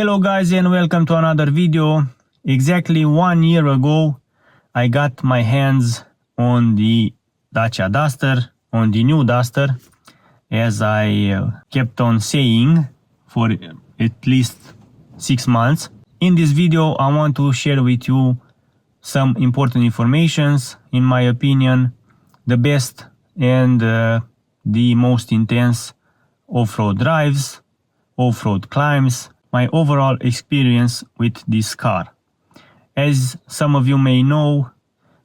Hello guys and welcome to another video. Exactly 1 year ago I got my hands on the Dacia Duster, on the new Duster, as I kept on saying for at least 6 months. In this video I want to share with you some important informations, in my opinion, the best and the most intense off-road drives, off-road climbs, my overall experience with this car. As some of you may know,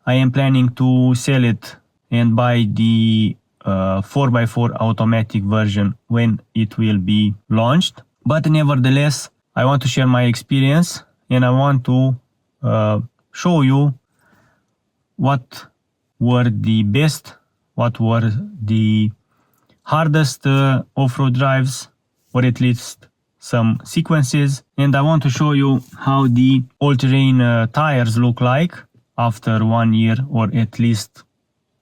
I am planning to sell it and buy the 4x4 automatic version when it will be launched. But nevertheless, I want to share my experience and I want to show you what were the best, what were the hardest off-road drives, or at least some sequences, and I want to show you how the all-terrain tires look like after 1 year or at least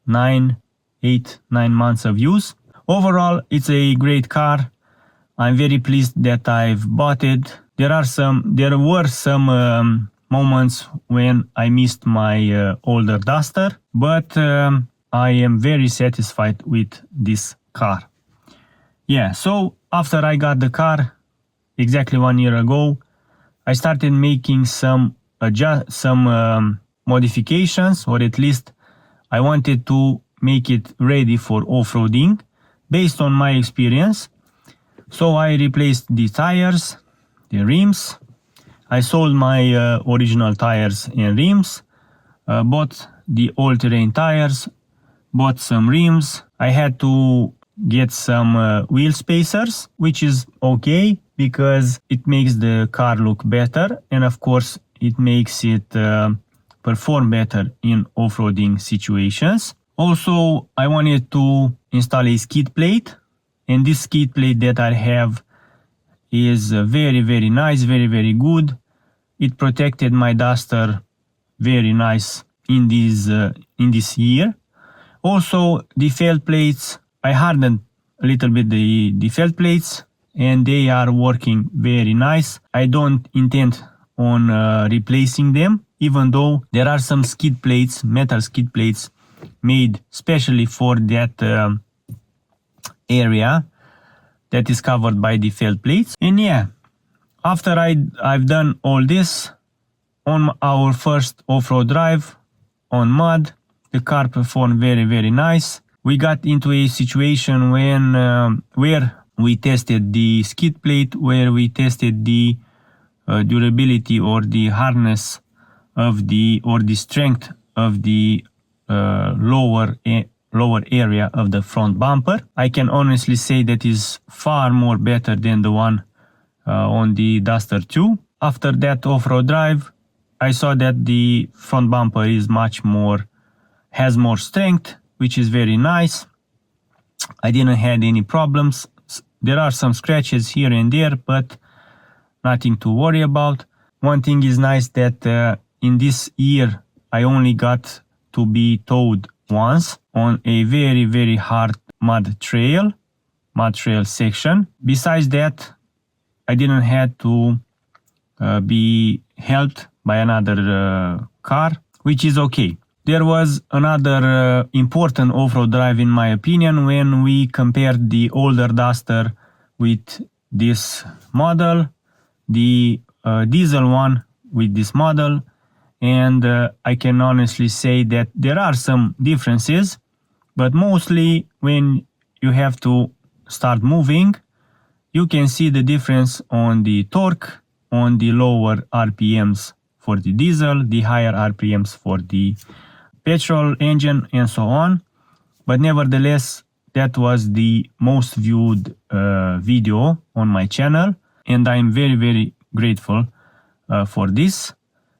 9 months of use. Overall, it's a great car. I'm very pleased that I've bought it. There were some moments when I missed my older Duster, but I am very satisfied with this car. Yeah, so after I got the car exactly 1 year ago, I started making some modifications, or at least I wanted to make it ready for off-roading based on my experience. So I replaced the tires, the rims. I sold my original tires and rims, bought the all-terrain tires, bought some rims. I had to get some wheel spacers, which is okay because it makes the car look better, and of course it makes it perform better in off-roading situations. Also, I wanted to install a skid plate, and this skid plate that I have is very nice, very good. It protected my Duster very nice in this year. Also, the felt plates, I hardened a little bit the felt plates and they are working very nice. I don't intend on replacing them, even though there are some skid plates, metal skid plates made specially for that area that is covered by the felt plates. And yeah, after I've done all this on our first off-road drive on mud, the car performed very nice. We got into a situation where we tested the skid plate, where we tested the durability or the hardness of the strength of the lower area of the front bumper. I can honestly say that is far more better than the one on the Duster 2. After that off-road drive, I saw that the front bumper is has more strength, which is very nice. I didn't have any problems. There are some scratches here and there, but nothing to worry about. One thing is nice that in this year I only got to be towed once on a very hard mud trail section. Besides that, I didn't have to be helped by another car, which is okay. There was another important off-road drive in my opinion when we compared the older Duster with this model, the diesel one with this model, and I can honestly say that there are some differences, but mostly when you have to start moving, you can see the difference on the torque, on the lower RPMs for the diesel, the higher RPMs for the petrol engine, and so on. But nevertheless, that was the most viewed video on my channel, and I'm very grateful for this.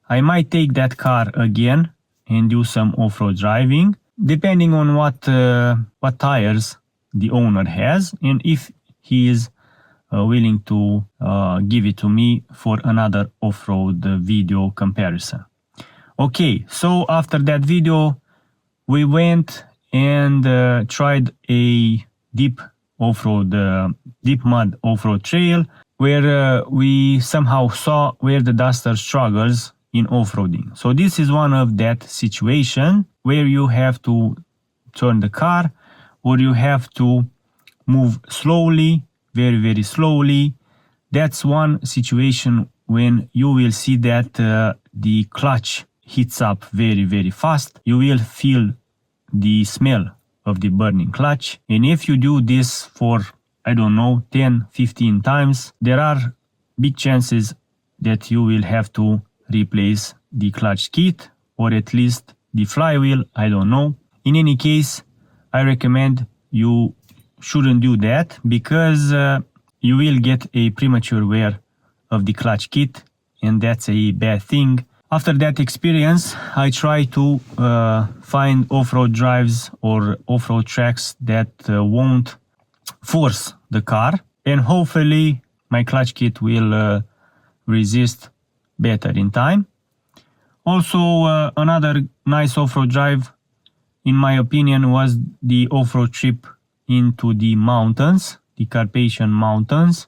I might take that car again and do some off-road driving, depending on what tires the owner has, and if he is willing to give it to me for another off-road video comparison. Okay, so after that video, we went and tried a deep mud off-road trail where we somehow saw where the Duster struggles in off-roading. So this is one of that situation where you have to turn the car, or you have to move slowly, very, very slowly. That's one situation when you will see that the clutch heats up very, very fast. You will feel the smell of the burning clutch. And if you do this for, I don't know, 10, 15 times, there are big chances that you will have to replace the clutch kit, or at least the flywheel, I don't know. In any case, I recommend you shouldn't do that, because you will get a premature wear of the clutch kit, and that's a bad thing. After that experience, I try to find off-road drives or off-road tracks that won't force the car, and hopefully my clutch kit will resist better in time. Also, another nice off-road drive, in my opinion, was the off-road trip into the mountains, the Carpathian Mountains.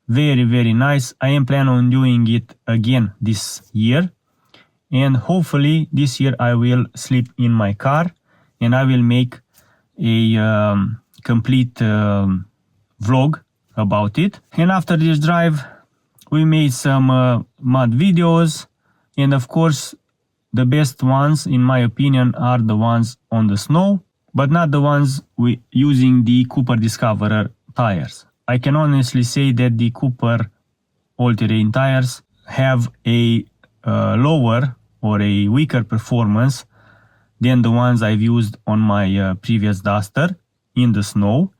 Very, very nice. I am planning on doing it again this year, and hopefully this year I will sleep in my car and I will make a complete vlog about it. And after this drive, we made some mud videos, and of course the best ones, in my opinion, are the ones on the snow, but not the ones using the Cooper Discoverer tires. I can honestly say that the Cooper all-terrain tires have a lower or a weaker performance than the ones I've used on my previous Duster in the snow,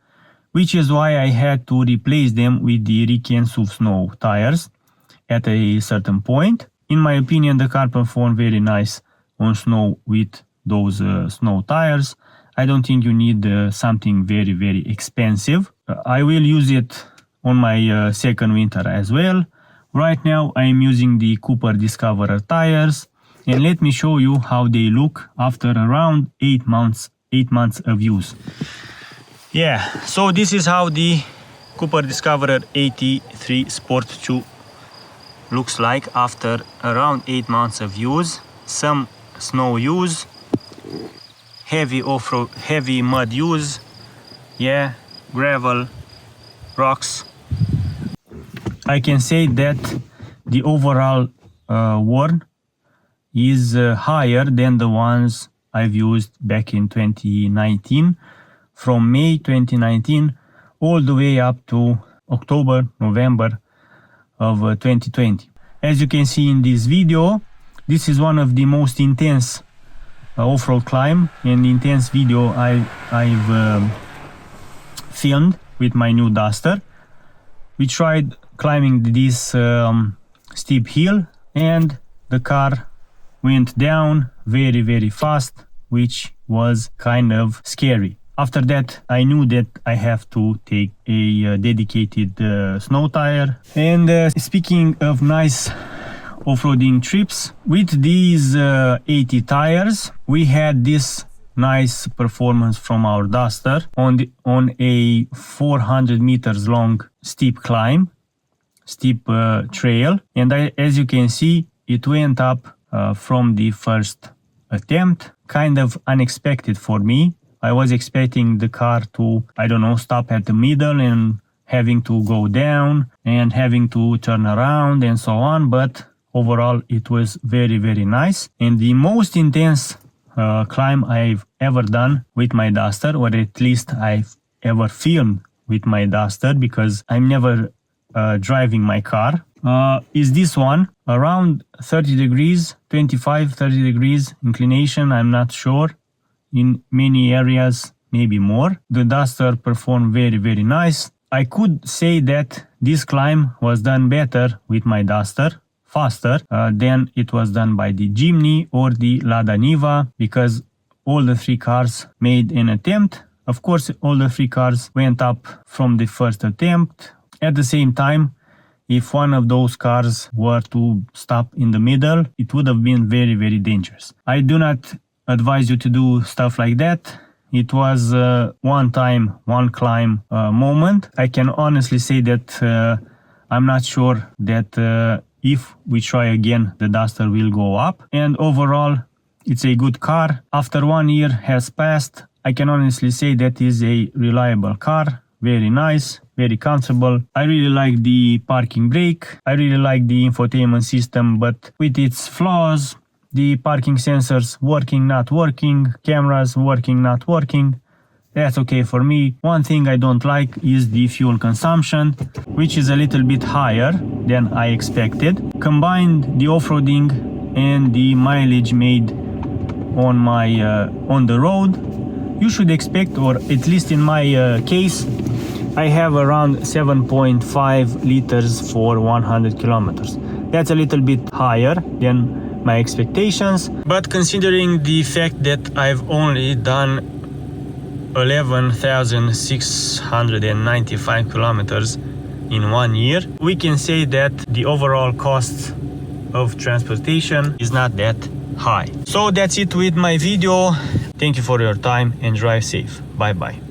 which is why I had to replace them with the Riken SUV Snow tires at a certain point. In my opinion, the car performed very nice on snow with those snow tires. I don't think you need something very, very expensive. I will use it on my second winter as well. Right now I am using the Cooper Discoverer tires, and let me show you how they look after around 8 months of use. Yeah, so this is how the Cooper Discoverer 83 Sport 2 looks like after around 8 months of use. Some snow use, heavy off-road, heavy mud use, yeah, gravel, rocks. I can say that the overall worn is higher than the ones I've used back in 2019, from May 2019 all the way up to October, November of 2020. As you can see in this video, this is one of the most intense off-road climb and intense video I've filmed with my new Duster. We tried climbing this steep hill, and the car went down very, very fast, which was kind of scary. After that, I knew that I have to take a dedicated snow tire. And speaking of nice off-roading trips, with these 80 tires, we had this nice performance from our Duster on a 400 meters long steep climb, steep trail. And as you can see, it went up from the first attempt, kind of unexpected for me. I was expecting the car to, I don't know, stop at the middle and having to go down and having to turn around and so on, but overall it was very, very nice. And the most intense climb I've ever done with my Duster, or at least I've ever filmed with my Duster, because I'm never driving my car, is this one, around 30 degrees, 25, 30 degrees inclination, I'm not sure. In many areas, maybe more. The Duster performed very, very nice. I could say that this climb was done better with my Duster, faster than it was done by the Jimny or the Lada Niva, because all the three cars made an attempt. Of course, all the three cars went up from the first attempt. At the same time, if one of those cars were to stop in the middle, it would have been very, very dangerous. I do not advise you to do stuff like that. It was one time, one climb moment. I can honestly say that I'm not sure that if we try again, the Duster will go up. And overall, it's a good car. After 1 year has passed, I can honestly say that is a reliable car. Very nice, very comfortable. I really like the parking brake. I really like the infotainment system, but with its flaws, the parking sensors working, not working, cameras working, not working, that's okay for me. One thing I don't like is the fuel consumption, which is a little bit higher than I expected. Combined the off-roading and the mileage made on the road, you should expect, or at least in my case, I have around 7.5 liters for 100 kilometers. That's a little bit higher than my expectations, but considering the fact that I've only done 11,695 kilometers in 1 year, we can say that the overall cost of transportation is not that high. So that's it with my video. Thank you for your time and drive safe. Bye bye.